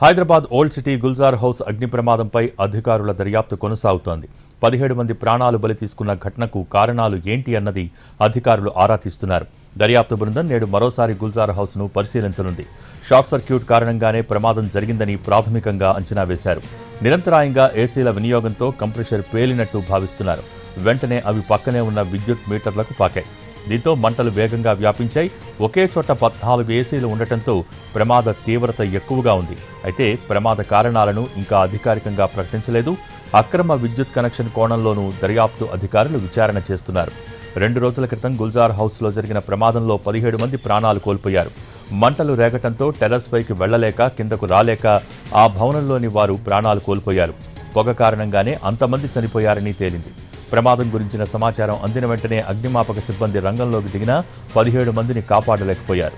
Hyderabad old city Gulzar house అగ్ని ప్రమాదంపై అధికారుల దర్యాప్తు కొనసాగుతోంది. 17 మంది ప్రాణాలు బలి తీసుకున్న ఘటనకు కారణాలు ఏంటి అన్నది అధికారులు ఆరా తీస్తున్నారు. దర్యాప్తు బృందం నేడు మరోసారి గుల్జార్ హౌస్ను పరిశీలించనుంది. షార్ట్ సర్క్యూట్ కారణంగానే ప్రమాదం జరిగిందని ప్రాథమికంగా అంచనా వేశారు. నిరంతరాయంగా ఏసీల వినియోగంతో కంప్రెషర్ పేలినట్టు భావిస్తున్నారు. వెంటనే అవి పక్కనే ఉన్న విద్యుత్ మీటర్లకు పాకాయి. దీంతో మంటలు వేగంగా వ్యాపించాయి. ఒకే చోట 14 ఏసీలు ఉండటంతో ప్రమాద తీవ్రత ఎక్కువగా ఉంది. అయితే ప్రమాద కారణాలను ఇంకా అధికారికంగా ప్రకటించలేదు. అక్రమ విద్యుత్ కనెక్షన్ కోణంలోనూ దర్యాప్తు అధికారులు విచారణ చేస్తున్నారు. 2 రోజుల క్రితం గుల్జార్ హౌస్లో జరిగిన ప్రమాదంలో 17 మంది ప్రాణాలు కోల్పోయారు. మంటలు రేగటంతో టెర్రస్ పైకి వెళ్లలేక కిందకు రాలేక ఆ భవనంలోని వారు ప్రాణాలు కోల్పోయారు. పొగ కారణంగానే అంతమంది చనిపోయారని తేలింది. ప్రమాదం గురించిన సమాచారం అందిన వెంటనే అగ్నిమాపక సిబ్బంది రంగంలోకి దిగినా 17 మందిని కాపాడలేకపోయారు.